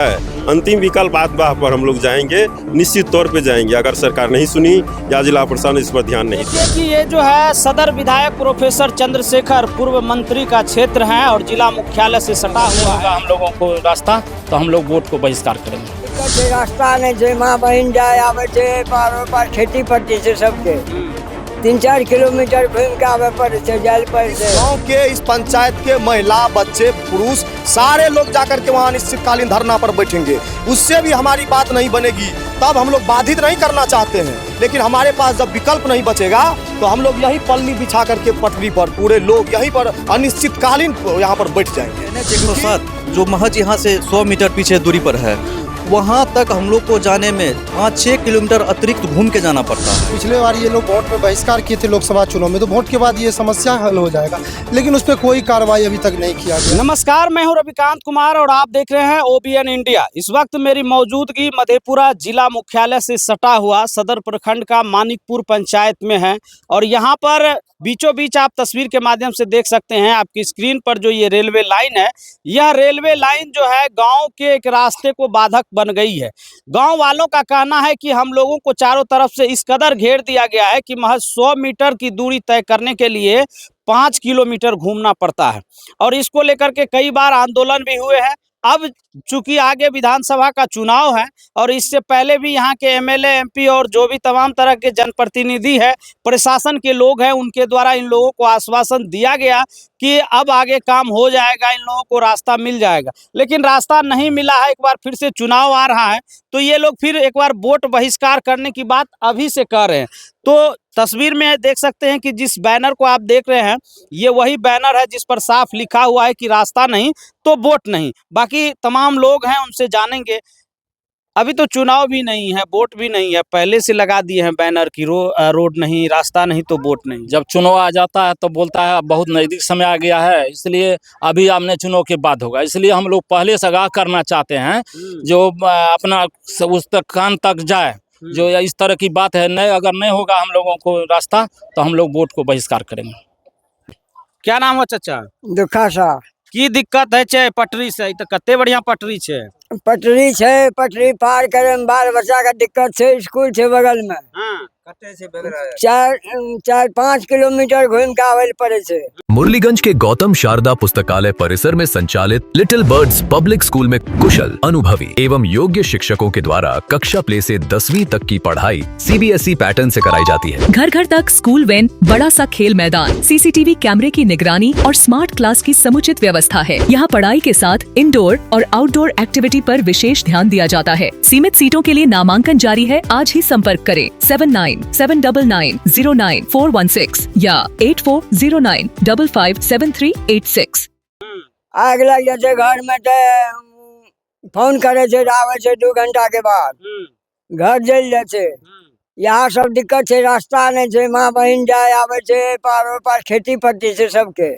है। अंतिम विकल्प आपदा पर हम लोग जाएंगे, निश्चित तौर पे जाएंगे अगर सरकार नहीं सुनी या जिला प्रशासन इस पर ध्यान नहीं दिया। कि ये जो है सदर विधायक प्रोफेसर चंद्रशेखर पूर्व मंत्री का क्षेत्र है और जिला मुख्यालय से सटा हुआ है। हम लोगों को रास्ता तो हम लोग वोट को बहिष्कार करेंगे। रास्ता नहीं छे, माँ बहन जाए आवे छे, पार खेती पड़ती है सबके 3-4 किलोमीटर घूम के आवे पड़े छे, जाए पड़े छे। गाँव के इस पंचायत के महिला, बच्चे, पुरुष सारे लोग जाकर के वहाँ अनिश्चितकालीन धरना पर बैठेंगे। उससे भी हमारी बात नहीं बनेगी, तब हम लोग बाधित नहीं करना चाहते हैं, लेकिन हमारे पास जब विकल्प नहीं बचेगा तो हम लोग यही पल्ली बिछा करके पटरी पर पूरे लोग यहीं पर अनिश्चितकालीन यहाँ पर बैठ जाएंगे। NH 107 जो महज यहाँ से 100 मीटर पीछे दूरी पर है, वहाँ तक हम लोग को जाने में 5-6 किलोमीटर अतिरिक्त घूम के जाना पड़ता है। पिछले बार ये लोग वोट में बहिष्कार किए थे लोकसभा चुनाव में, तो वोट के बाद ये समस्या हल हो जाएगा, लेकिन उस पर कोई कार्रवाई अभी तक नहीं किया गया। नमस्कार, मैं हूं रविकांत कुमार और आप देख रहे हैं OBN इंडिया। इस वक्त मेरी मौजूदगी मधेपुरा जिला मुख्यालय से सटा हुआ सदर प्रखंड का मानिकपुर पंचायत में है और यहाँ पर बीचों बीच आप तस्वीर के माध्यम से देख सकते हैं आपकी स्क्रीन पर जो ये रेलवे लाइन है, यह रेलवे लाइन जो है गांव के एक रास्ते को बाधक बन गई है। गांव वालों का कहना है कि हम लोगों को चारों तरफ से इस कदर घेर दिया गया है कि महज 100 मीटर की दूरी तय करने के लिए 5 किलोमीटर घूमना पड़ता है और इसको लेकर के कई बार आंदोलन भी हुए हैं। अब चूंकि आगे विधानसभा का चुनाव है और इससे पहले भी यहाँ के MLA, MP और जो भी तमाम तरह के जनप्रतिनिधि है, प्रशासन के लोग हैं, उनके द्वारा इन लोगों को आश्वासन दिया गया कि अब आगे काम हो जाएगा, इन लोगों को रास्ता मिल जाएगा, लेकिन रास्ता नहीं मिला है। एक बार फिर से चुनाव आ रहा है तो ये लोग फिर एक बार वोट बहिष्कार करने की बात अभी से कर रहे हैं। तो तस्वीर में देख सकते हैं कि जिस बैनर को आप देख रहे हैं ये वही बैनर है जिस पर साफ लिखा हुआ है कि रास्ता नहीं तो वोट नहीं। बाकी तमाम लोग हैं उनसे जानेंगे। अभी तो चुनाव भी नहीं है, वोट भी नहीं है, पहले से लगा दिए हैं बैनर की रोड नहीं, रास्ता नहीं तो वोट नहीं। जब चुनाव आ जाता है तो बोलता है बहुत नज़दीक समय आ गया है, इसलिए अभी आपने चुनाव के बाद होगा, इसलिए हम लोग पहले से आगाह करना चाहते हैं जो अपना उस तक कान तक जाए। जो इस तरह की बात है, नहीं अगर नहीं होगा हम लोगों को रास्ता तो हम लोग वोट को बहिष्कार करेंगे। क्या नाम है चाचा? दुखा सा की दिक्कत है छे पटरी से? तो कते बढ़िया पटरी छे। पटरी छे, पटरी पार करे में बाल बच्चा का दिक्कत छे, स्कूल छे बगल में। हाँ। 4-5 किलोमीटर घूम के आवे पड़े छे। मुरलीगंज के गौतम शारदा पुस्तकालय परिसर में संचालित लिटिल बर्ड्स पब्लिक स्कूल में कुशल, अनुभवी एवं योग्य शिक्षकों के द्वारा कक्षा प्ले से 10वीं तक की पढ़ाई CBSE पैटर्न से कराई जाती है। घर घर तक स्कूल वैन, बड़ा सा खेल मैदान, CCTV कैमरे की निगरानी और स्मार्ट क्लास की समुचित व्यवस्था है। यहाँ पढ़ाई के साथ इंडोर और आउटडोर एक्टिविटी पर विशेष ध्यान दिया जाता है। सीमित सीटों के लिए नामांकन जारी है। आज ही संपर्क करें 7979909416 या 8409557386। आग लग जाए घर में तो फोन करे छे, आवे छे 2 घंटा के बाद घर जल जाए छे। यहाँ सब दिक्कत छे, रास्ता नहीं छे, माँ बहन जाए आवे छे, पार खेती पड़ती है सबके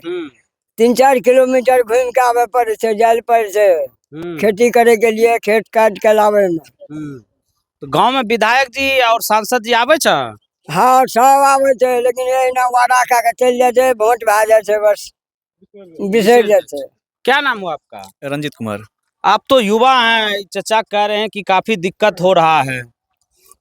3-4 किलोमीटर घूम के आवे पड़े छे, जाए पड़े छे खेती करे के लिए, खेत काट के लावे में। तो गांव में विधायक जी और सांसद जी आवे छे? हाँ सब आवे छे, लेकिन ये ना वादा का के चल जाए छे, वोट भा जाए छे, बस बिसर जाए छे। क्या नाम हुआ आपका? रंजीत कुमार आप तो युवा हैं, चचा कह रहे हैं कि काफी दिक्कत हो रहा है।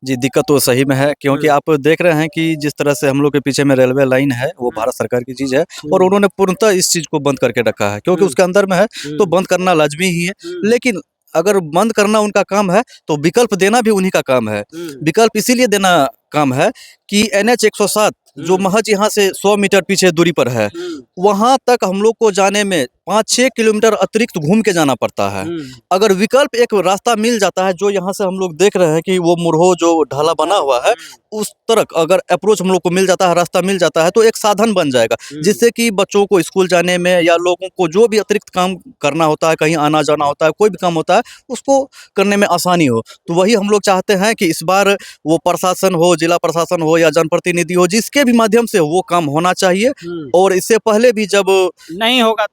जी, दिक्कत तो सही में है, क्योंकि आप देख रहे हैं कि जिस तरह से हम लोग के पीछे में रेलवे लाइन है वो भारत सरकार की चीज है और उन्होंने पूर्णतः इस चीज को बंद करके रखा है, क्योंकि उसके अंदर में है तो बंद करना लाजमी ही है। लेकिन अगर बंद करना उनका काम है तो विकल्प देना भी उन्हीं का काम है। विकल्प इसीलिए देना काम है कि NH 107 जो महज यहाँ से 100 मीटर पीछे दूरी पर है, वहाँ तक हम लोग को जाने में 5-6 किलोमीटर अतिरिक्त घूम के जाना पड़ता है। अगर विकल्प एक रास्ता मिल जाता है, जो यहाँ से हम लोग देख रहे हैं कि वो मुरहो जो ढाला बना हुआ है, उस तरफ अगर अप्रोच हम लोग को मिल जाता है, रास्ता मिल जाता है, तो एक साधन बन जाएगा जिससे कि बच्चों को स्कूल जाने में या लोगों को जो भी अतिरिक्त काम करना होता है, कहीं आना जाना होता है, कोई भी काम होता है, उसको करने में आसानी हो। तो वही हम लोग चाहते हैं कि इस बार वो प्रशासन हो, जिला प्रशासन हो या जनप्रतिनिधि हो, जिसके भी माध्यम से वो काम होना चाहिए। और इससे पहले भी जब नहीं होगा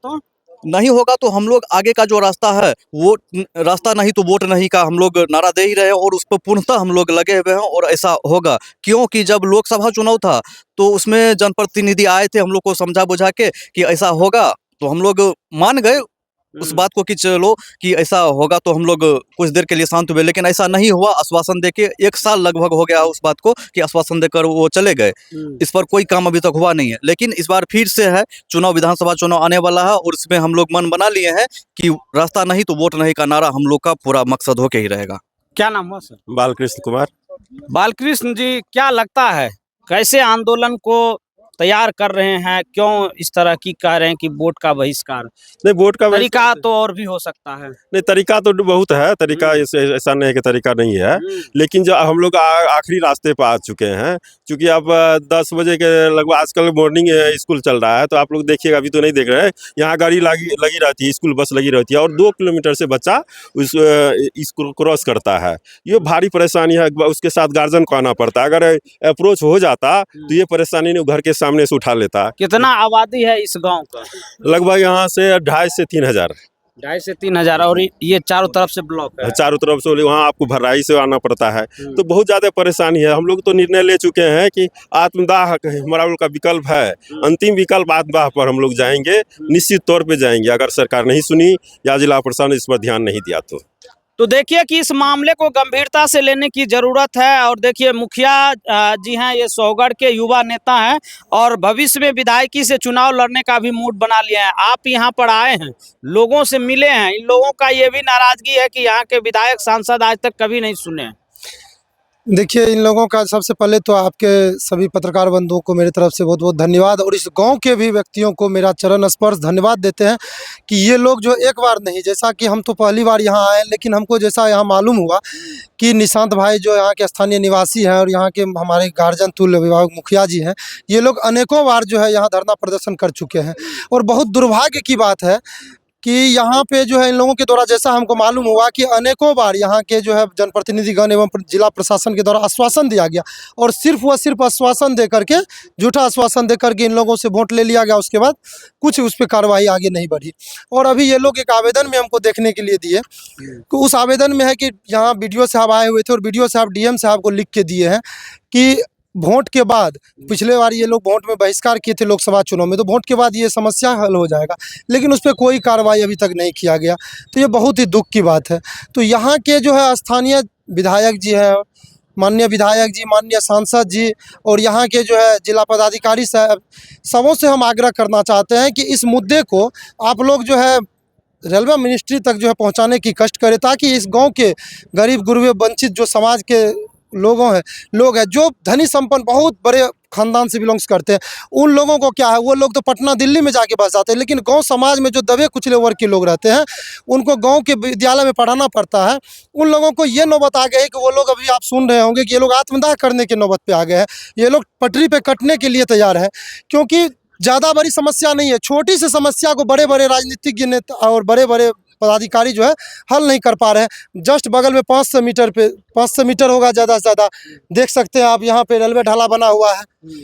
तो हम लोग आगे का जो रास्ता है वो रास्ता नहीं तो वोट नहीं का हम लोग नारा दे ही रहे हैं और उस पर पूर्णतः हम लोग लगे हुए हैं और ऐसा होगा। क्योंकि जब लोकसभा चुनाव था तो उसमें जनप्रतिनिधि आए थे हम लोग को समझा बुझा के कि ऐसा होगा, तो हम लोग मान गए उस बात को कि चलो कि ऐसा होगा तो हम लोग कुछ देर के लिए शांत हुए, लेकिन ऐसा नहीं हुआ। आश्वासन देके 1 साल लगभग हो गया उस बात को कि आश्वासन देकर वो चले गए। इस पर कोई काम अभी तक हुआ नहीं है। लेकिन इस बार फिर से है चुनाव, विधानसभा चुनाव आने वाला है और इसमें हम लोग मन बना लिए हैं कि रास्ता नहीं तो वोट नहीं का नारा हम लोग का पूरा मकसद होके ही रहेगा। क्या नाम हुआ सर? बालकृष्ण कुमार। बालकृष्ण जी, क्या लगता है कैसे आंदोलन को तैयार कर रहे हैं? क्यों इस तरह की कह रहे हैं कि वोट का बहिष्कार? नहीं, वोट का तरीका तो और भी हो सकता है। नहीं, तरीका तो बहुत है। तरीका ऐसा नहीं है कि तरीका नहीं है, लेकिन जो हम लोग आखिरी रास्ते पर आ चुके हैं। क्योंकि अब 10 बजे के लगभग आजकल मॉर्निंग स्कूल चल रहा है, तो आप लोग देखिएगा, अभी तो नहीं देख रहे हैं, यहाँ गाड़ी लगी रहती है, स्कूल बस लगी रहती है और 2 किलोमीटर से बच्चा उस स्कूल क्रॉस करता है। ये भारी परेशानी है। उसके साथ गार्जियन को आना पड़ता है। अगर अप्रोच हो जाता तो ये परेशानी नहीं घर के सामने से उठा लेता। कितना आबादी है इस गांव का? लगभग यहाँ से 2,500 से 3,000। 2,500 से 3,000। और ये चारों तरफ से ब्लॉक है। चारों तरफ से वहाँ आपको भराई से आना पड़ता है, तो बहुत ज़्यादा परेशानी है। हम लोग तो निर्णय ले चुके हैं कि आत्मदाह हमारा लोग का विकल्प है। अंतिम विकल्प आत्मदाह पर हम लोग जाएंगे, निश्चित तौर पे जाएंगे, अगर सरकार नहीं सुनी या जिला प्रशासन इस पर ध्यान नहीं दिया तो देखिए कि इस मामले को गंभीरता से लेने की जरूरत है। और देखिए, मुखिया जी हैं, ये सोहगढ़ के युवा नेता हैं और भविष्य में विधायकी से चुनाव लड़ने का भी मूड बना लिया है। आप यहाँ पर आए हैं, लोगों से मिले हैं, इन लोगों का ये भी नाराजगी है कि यहाँ के विधायक सांसद आज तक कभी नहीं सुने हैं। देखिए, इन लोगों का सबसे पहले तो आपके सभी पत्रकार बंधुओं को मेरी तरफ से बहुत बहुत धन्यवाद, और इस गांव के भी व्यक्तियों को मेरा चरण स्पर्श धन्यवाद देते हैं कि ये लोग जो एक बार नहीं, जैसा कि हम तो पहली बार यहाँ आए, लेकिन हमको जैसा यहाँ मालूम हुआ कि निशांत भाई जो यहाँ के स्थानीय निवासी हैं और यहाँ के हमारे गार्जियन तुल्य विभाग मुखिया जी हैं, ये लोग अनेकों बार जो है यहाँ धरना प्रदर्शन कर चुके हैं। और बहुत दुर्भाग्य की बात है कि यहाँ पे जो है इन लोगों के द्वारा, जैसा हमको मालूम हुआ कि अनेकों बार यहाँ के जो है जनप्रतिनिधिगण एवं जिला प्रशासन के द्वारा आश्वासन दिया गया और सिर्फ आश्वासन दे करके, झूठा आश्वासन दे करके इन लोगों से वोट ले लिया गया। उसके बाद कुछ उस पर कार्रवाई आगे नहीं बढ़ी। और अभी ये लोग एक आवेदन में हमको देखने के लिए दिए, तो उस आवेदन में है कि यहाँ BDO साहब आए हुए थे और BDO साहब DM साहब को लिख के दिए हैं कि वोट के बाद, पिछले बार ये लोग वोट में बहिष्कार किए थे लोकसभा चुनाव में, तो वोट के बाद ये समस्या हल हो जाएगा, लेकिन उस पर कोई कार्रवाई अभी तक नहीं किया गया। तो ये बहुत ही दुख की बात है। तो यहाँ के जो है स्थानीय विधायक जी हैं, माननीय विधायक जी, माननीय सांसद जी और यहाँ के जो है जिला पदाधिकारी साहब, सबों से हम आग्रह करना चाहते हैं कि इस मुद्दे को आप लोग जो है रेलवे मिनिस्ट्री तक जो है पहुँचाने की कष्ट करें, ताकि इस गाँव के गरीब गुरबे वंचित जो समाज के लोग हैं जो धनी संपन्न बहुत बड़े खानदान से बिलोंग्स करते हैं, उन लोगों को क्या है, वो लोग तो पटना दिल्ली में जाके बस जाते हैं, लेकिन गांव समाज में जो दबे कुचले वर्ग के लोग रहते हैं, उनको गांव के विद्यालय में पढ़ाना पड़ता है। उन लोगों को ये नौबत आ गई है कि वो लोग, अभी आप सुन रहे होंगे कि ये लोग आत्मदाह करने के नौबत पे आ गए हैं। ये लोग पटरी पे कटने के लिए तैयार है, क्योंकि ज़्यादा बड़ी समस्या नहीं है, छोटी सी समस्या को बड़े बड़े राजनीतिज्ञ नेता और बड़े बड़े पदाधिकारी जो है हल नहीं कर पा रहे हैं। जस्ट बगल में 500 मीटर होगा ज़्यादा से ज़्यादा, देख सकते हैं आप, यहाँ पे रेलवे ढाला बना हुआ है।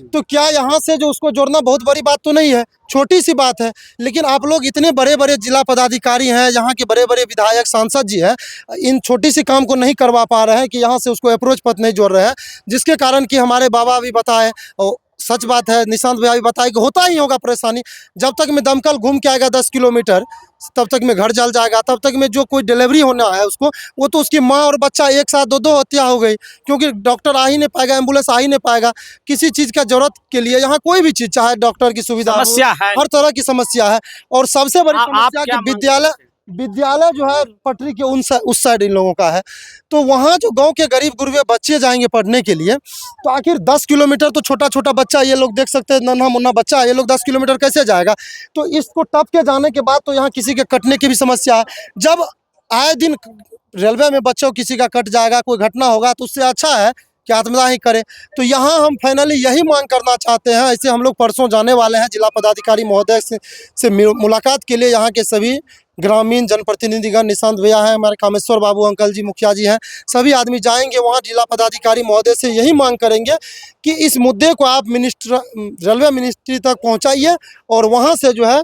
तो क्या यहाँ से जो उसको जोड़ना बहुत बड़ी बात तो नहीं है, छोटी सी बात है, लेकिन आप लोग इतने बड़े बड़े जिला पदाधिकारी हैं, यहाँ के बड़े बड़े विधायक सांसद जी हैं, इन छोटी सी काम को नहीं करवा पा रहे हैं कि यहाँ से उसको अप्रोच पथ नहीं जोड़ रहे हैं, जिसके कारण कि हमारे बाबा भी बताए और सच बात है, निशांत भैया भी बताए कि होता ही होगा परेशानी। जब तक में दमकल घूम के आएगा 10 किलोमीटर, तब तक में घर जल जाएगा, तब तक में जो कोई डिलीवरी होना है उसको, वो तो उसकी माँ और बच्चा एक साथ दो हत्या हो गई, क्योंकि डॉक्टर आ ही नहीं पाएगा, एम्बुलेंस आ ही नहीं पाएगा। किसी चीज़ का जरूरत के लिए यहाँ कोई भी चीज़, चाहे डॉक्टर की सुविधा, समस्या है, हर तरह की समस्या है। और सबसे बड़ी समस्या कि विद्यालय जो है पटरी के उस साइड इन लोगों का है, तो वहाँ जो गांव के गरीब गुरबे बच्चे जाएंगे पढ़ने के लिए, तो आखिर 10 किलोमीटर तो छोटा बच्चा, ये लोग देख सकते हैं, नन्हा मुन्ना बच्चा, ये लोग 10 किलोमीटर कैसे जाएगा? तो इसको टप के जाने के बाद तो यहाँ किसी के कटने की भी समस्या है। जब आए दिन रेलवे में बच्चों किसी का कट जाएगा, कोई घटना होगा, तो उससे अच्छा है कि आत्मदाह ही करें। तो यहाँ हम फाइनली यही मांग करना चाहते हैं। ऐसे हम लोग परसों जाने वाले हैं जिला पदाधिकारी महोदय से मुलाकात के लिए। यहाँ के सभी ग्रामीण जनप्रतिनिधिगण, निशांत भैया हैं, हमारे कामेश्वर बाबू अंकल जी मुखिया जी हैं, सभी आदमी जाएंगे वहाँ। जिला पदाधिकारी महोदय से यही मांग करेंगे कि इस मुद्दे को आप रेलवे मिनिस्ट्री तक पहुँचाइए और वहाँ से जो है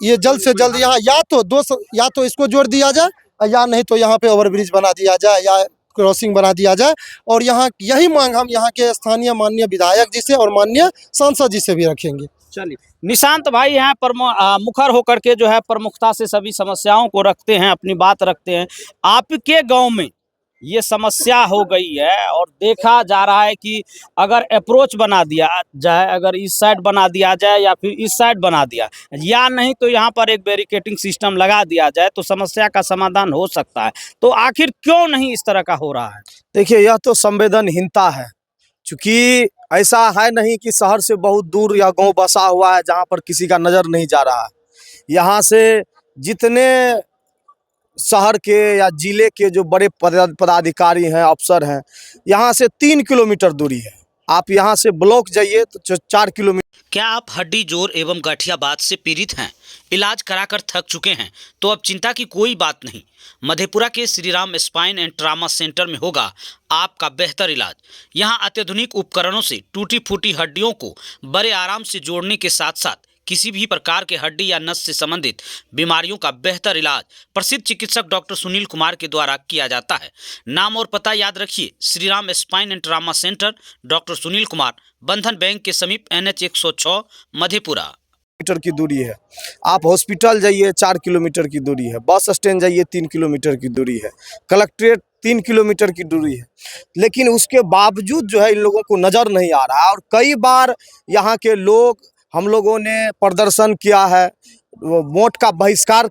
ये जल्द से जल्द यहाँ या तो इसको जोड़ दिया जाए, या नहीं तो यहाँ पे ओवरब्रिज बना दिया जाए या क्रॉसिंग बना दिया जाए। और यहाँ यही मांग हम यहाँ के स्थानीय माननीय विधायक जी से और माननीय सांसद जी से भी रखेंगे। चलिए। निशांत भाई हैं मुखर होकर के जो है प्रमुखता से सभी समस्याओं को रखते हैं, अपनी बात रखते हैं। आपके गांव में ये समस्या हो गई है और देखा जा रहा है कि अगर अप्रोच बना दिया जाए, अगर इस साइड बना दिया जाए या फिर इस साइड बना दिया, या नहीं तो यहाँ पर एक बैरिकेटिंग सिस्टम लगा दिया जाए तो समस्या का समाधान हो सकता है। तो आखिर क्यों नहीं इस तरह का हो रहा है? देखिए, यह तो संवेदनहीनता है, क्योंकि ऐसा है नहीं कि शहर से बहुत दूर या गांव बसा हुआ है जहां पर किसी का नज़र नहीं जा रहा है। यहाँ से जितने शहर के या जिले के जो बड़े पदाधिकारी हैं, अफसर हैं, यहाँ से 3 किलोमीटर दूरी है। आप यहाँ से ब्लॉक जाइए तो 4 किलोमीटर। क्या आप हड्डी जोड़ एवं गठियावात से पीड़ित हैं, इलाज कराकर थक चुके हैं? तो अब चिंता की कोई बात नहीं। मधेपुरा के Shri Ram spine and trauma centre में होगा आपका बेहतर इलाज। यहां अत्याधुनिक उपकरणों से टूटी फूटी हड्डियों को बड़े आराम से जोड़ने के साथ साथ किसी भी प्रकार के हड्डी या नस से संबंधित बीमारियों का बेहतर इलाज प्रसिद्ध चिकित्सक डॉक्टर सुनील कुमार के द्वारा किया जाता है। नाम और पता याद रखिए, Shri Ram spine and trauma centre, doctor Sunil Kumar, बंधन बैंक के समीप, NH 106, मधेपुरा। मीटर की दूरी है। आप हॉस्पिटल जाइए 4 किलोमीटर की दूरी है, बस स्टैंड जाइए 3 किलोमीटर की दूरी है, कलेक्ट्रेट 3 किलोमीटर की दूरी है। लेकिन उसके बावजूद जो है इन लोगों को नज़र नहीं आ रहा है। और कई बार यहाँ के लोग, हम लोगों ने प्रदर्शन किया है, वोट का बहिष्कार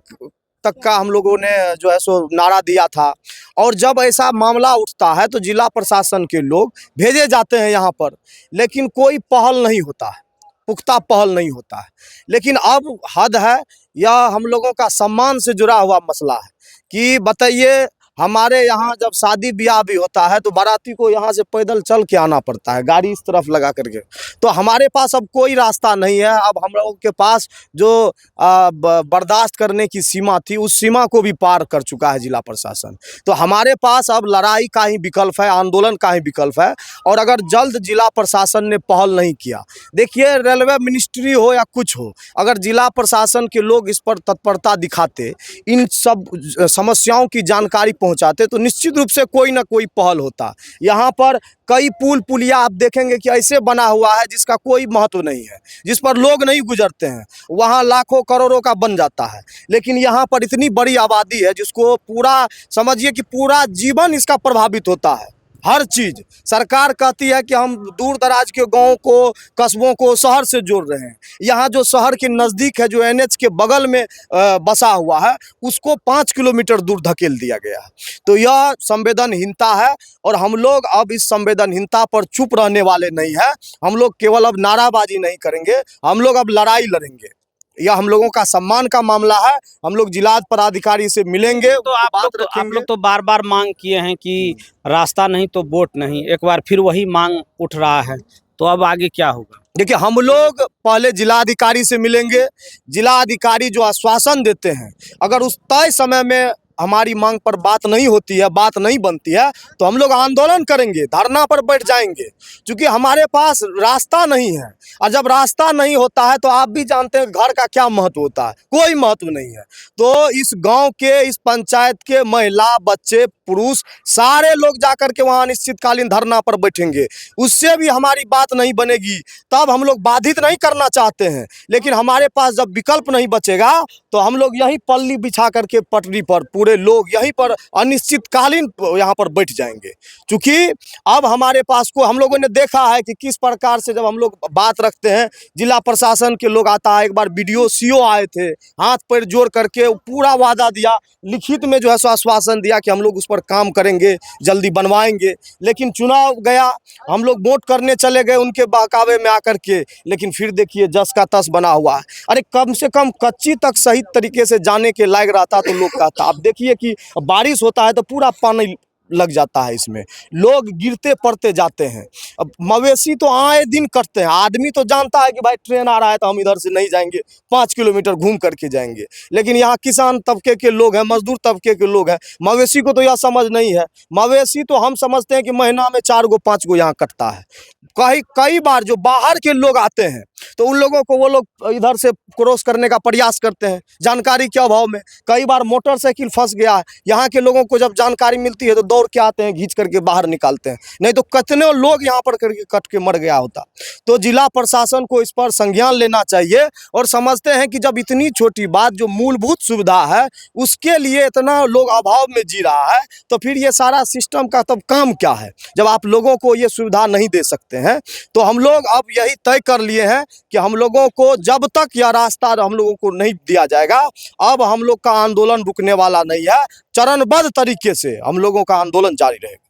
तक का हम लोगों ने जो है सो नारा दिया था। और जब ऐसा मामला उठता है तो जिला प्रशासन के लोग भेजे जाते हैं यहाँ पर, लेकिन कोई पहल नहीं होता है, पुख्ता पहल नहीं होता है। लेकिन अब हद है, यह हम लोगों का सम्मान से जुड़ा हुआ मसला है कि बताइए, हमारे यहाँ जब शादी ब्याह भी होता है तो बाराती को यहाँ से पैदल चल के आना पड़ता है, गाड़ी इस तरफ लगा करके। तो हमारे पास अब कोई रास्ता नहीं है। अब हम लोगों के पास जो बर्दाश्त करने की सीमा थी, उस सीमा को भी पार कर चुका है जिला प्रशासन। तो हमारे पास अब लड़ाई का ही विकल्प है, आंदोलन का ही विकल्प है। और अगर जल्द जिला प्रशासन ने पहल नहीं किया, देखिए रेलवे मिनिस्ट्री हो या कुछ हो, अगर जिला प्रशासन के लोग इस पर तत्परता दिखाते, इन सब समस्याओं की जानकारी पहुंचाते, तो निश्चित रूप से कोई ना कोई पहल होता। यहाँ पर कई पुल पुलिया आप देखेंगे कि ऐसे बना हुआ है जिसका कोई महत्व नहीं है, जिस पर लोग नहीं गुजरते हैं, वहाँ लाखों करोड़ों का बन जाता है। लेकिन यहाँ पर इतनी बड़ी आबादी है जिसको पूरा समझिए कि पूरा जीवन इसका प्रभावित होता है। हर चीज़ सरकार कहती है कि हम दूर दराज के गाँव को, कस्बों को शहर से जोड़ रहे हैं। यहाँ जो शहर के नज़दीक है, जो NH के बगल में बसा हुआ है, उसको 5 किलोमीटर दूर धकेल दिया गया है। तो यह संवेदनहीनता है और हम लोग अब इस संवेदनहीनता पर चुप रहने वाले नहीं हैं। हम लोग केवल अब नाराबाजी नहीं करेंगे, हम लोग अब लड़ाई लड़ेंगे। यह हम लोगों का सम्मान का मामला है। हम लोग जिला पदाधिकारी से मिलेंगे। तो आप लोग तो बार बार मांग किए हैं कि रास्ता नहीं तो वोट नहीं, एक बार फिर वही मांग उठ रहा है, तो अब आगे क्या होगा? देखिए, हम लोग पहले जिलाधिकारी से मिलेंगे। जिलाधिकारी जो आश्वासन देते हैं, अगर उस तय समय में हमारी मांग पर बात नहीं होती है, बात नहीं बनती है, तो हम लोग आंदोलन करेंगे, धरना पर बैठ जाएंगे, क्योंकि हमारे पास रास्ता नहीं है। और जब रास्ता नहीं होता है तो आप भी जानते हैं घर का क्या महत्व होता है, कोई महत्व नहीं है। तो इस गांव के, इस पंचायत के महिला, बच्चे, पुरुष सारे लोग जाकर के वहाँ अनिश्चितकालीन धरना पर बैठेंगे। उससे भी हमारी बात नहीं बनेगी, तब हम लोग बाधित नहीं करना चाहते हैं। लेकिन हमारे पास जब विकल्प नहीं बचेगा तो हम लोग यहीं पल्ली बिछा करके पटरी पर पूरे लोग यहीं पर अनिश्चितकालीन यहाँ पर बैठ जाएंगे। क्योंकि अब हमारे पास को, हम लोगों ने देखा है कि किस प्रकार से जब हम लोग बात रखते हैं, जिला प्रशासन के लोग आता है। एक बार BDO CO आए थे, हाथ पैर जोड़ करके पूरा वादा दिया, लिखित में जो है सो आश्वासन दिया कि हम लोग उस पर काम करेंगे, जल्दी बनवाएंगे। लेकिन चुनाव गया, हम लोग वोट करने चले गए उनके बहकावे में आकर के, लेकिन फिर देखिए जस का तस बना हुआ है। अरे कम से कम कच्ची तक सही तरीके से जाने के लायक रहता तो लोग कहता। आप देखिए कि बारिश होता है तो पूरा पानी लग जाता है, इसमें लोग गिरते पड़ते जाते हैं। अब मवेशी तो आए दिन कटते हैं, आदमी तो जानता है कि भाई ट्रेन आ रहा है तो हम इधर से नहीं जाएंगे, 5 किलोमीटर घूम करके जाएंगे। लेकिन यहाँ किसान तबके के लोग हैं, मजदूर तबके के लोग हैं, मवेशी को तो यह समझ नहीं है। मवेशी तो हम समझते हैं कि महीना में 4 गो 5 गो यहाँ कटता है। कई बार जो बाहर के लोग आते हैं तो उन लोगों को वो लोग इधर से क्रॉस करने का प्रयास करते हैं जानकारी के अभाव में। कई बार मोटरसाइकिल फंस गया है, यहाँ के लोगों को जब जानकारी मिलती है तो दौड़ के आते हैं, घींच करके बाहर निकालते हैं, नहीं तो कितने लोग यहाँ पर करके कट के मर गया होता। तो जिला प्रशासन को इस पर संज्ञान लेना चाहिए और समझते हैं कि जब इतनी छोटी बात जो मूलभूत सुविधा है उसके लिए इतना लोग अभाव में जी रहा है, तो फिर ये सारा सिस्टम का तब काम क्या है जब आप लोगों को ये सुविधा नहीं दे सकते हैं। तो हम लोग अब यही तय कर लिए हैं कि हम लोगों को जब तक यह रास्ता हम लोगों को नहीं दिया जाएगा, अब हम लोग का आंदोलन रुकने वाला नहीं है। चरणबद्ध तरीके से हम लोगों का आंदोलन जारी रहेगा।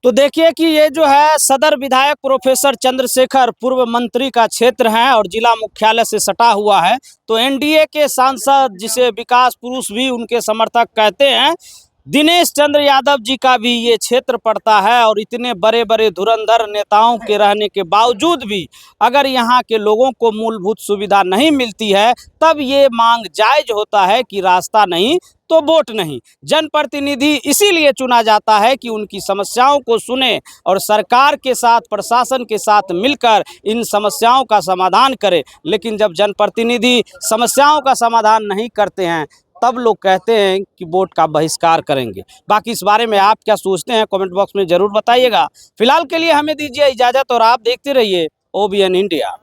तो देखिए कि ये जो है सदर विधायक प्रोफेसर चंद्रशेखर पूर्व मंत्री का क्षेत्र है और जिला मुख्यालय से सटा हुआ है। तो एनडीए के सांसद जिसे विकास पुरुष भी उनके समर्थक कहते हैं, दिनेश चंद्र यादव जी का भी ये क्षेत्र पड़ता है और इतने बड़े बड़े धुरंधर नेताओं के रहने के बावजूद भी अगर यहाँ के लोगों को मूलभूत सुविधा नहीं मिलती है तब ये मांग जायज होता है कि रास्ता नहीं तो वोट नहीं। जनप्रतिनिधि इसीलिए चुना जाता है कि उनकी समस्याओं को सुने और सरकार के साथ, प्रशासन के साथ मिलकर इन समस्याओं का समाधान करे। लेकिन जब जनप्रतिनिधि समस्याओं का समाधान नहीं करते हैं तब लोग कहते हैं कि वोट का बहिष्कार करेंगे। बाकी इस बारे में आप क्या सोचते हैं कमेंट बॉक्स में ज़रूर बताइएगा। फिलहाल के लिए हमें दीजिए इजाज़त और आप देखते रहिए OBN इंडिया।